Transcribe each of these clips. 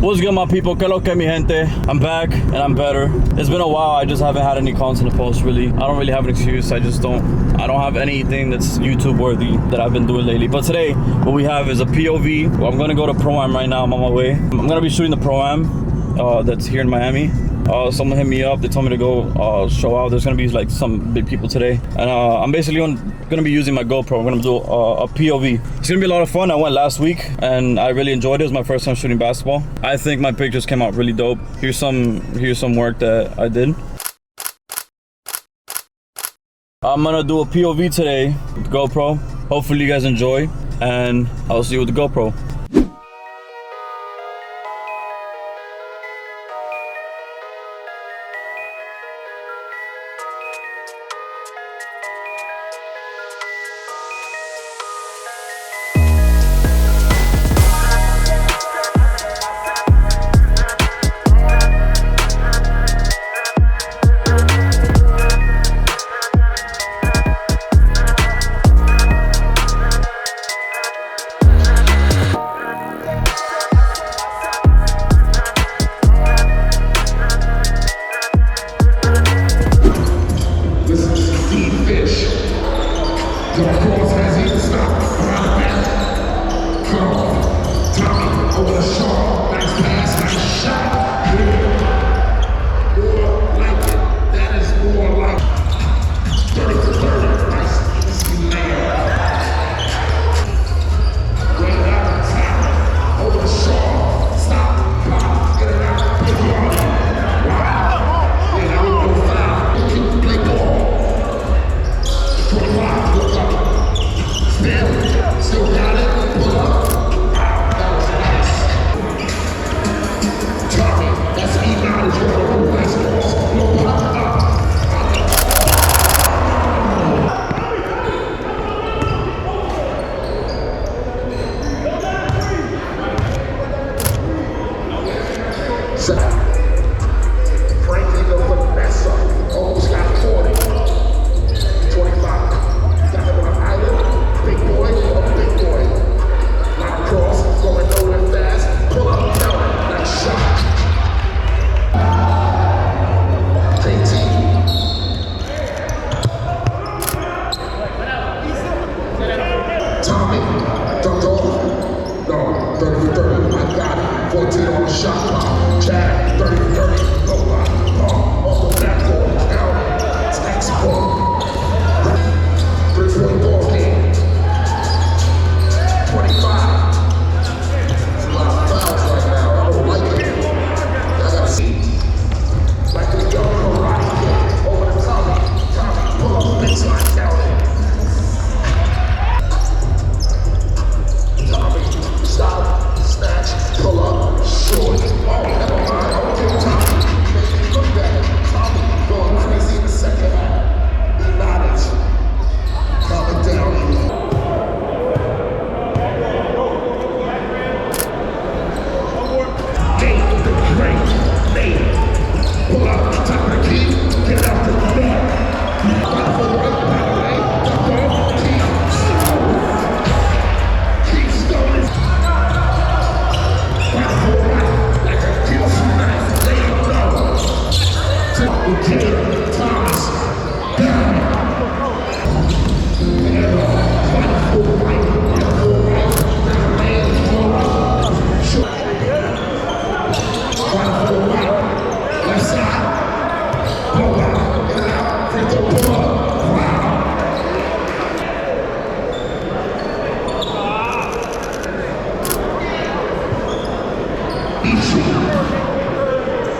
What's good, my people? Que lo que, mi gente? I'm back and I'm better. It's been a while. I just haven't had any content to post, really. I don't really have an excuse. I don't have anything that's YouTube worthy that I've been doing lately. But today, what we have is a POV. Well, I'm gonna go to Pro-Am right now. I'm on my way. I'm gonna be shooting the Pro-Am that's here in Miami. Someone hit me up. They told me to go show out. There's gonna be like some big people today, and I'm basically gonna be using my GoPro. I'm gonna do a POV. It's gonna be a lot of fun. I went last week and I really enjoyed it. It was my first time shooting basketball. I think my pictures came out really dope. Here's some work that I did. I'm gonna do a POV today with the GoPro. Hopefully you guys enjoy, and I'll see you with the GoPro.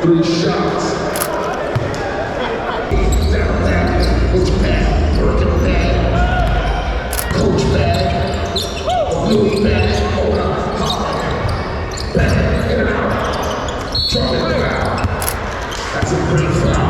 Three shots. Down bad, coach bad, working bad, coach bad, Louis bad, hold up, hot, bad, in and out, drop it down. That's a great foul.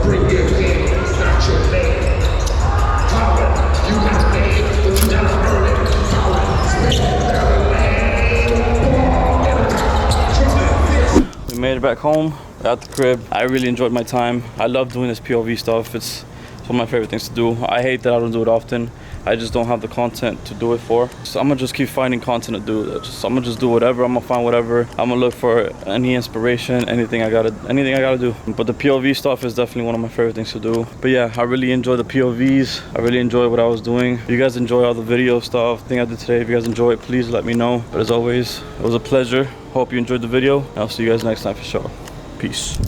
Bring your game, it's not your name. Power, you made it back home at the crib. I really enjoyed my time. I love doing this POV stuff. It's one of my favorite things to do. I hate that I don't do it often. I just don't have the content to do it for. So I'm gonna just keep finding content to do. I'm gonna just do whatever. I'm gonna find whatever. I'm gonna look for any inspiration, anything I gotta do. But the POV stuff is definitely one of my favorite things to do. But yeah, I really enjoy the POVs. I really enjoy what I was doing. If you guys enjoy all the video stuff, thing I did today, if you guys enjoy it, please let me know. But as always, it was a pleasure. Hope you enjoyed the video. I'll see you guys next time for sure. Peace.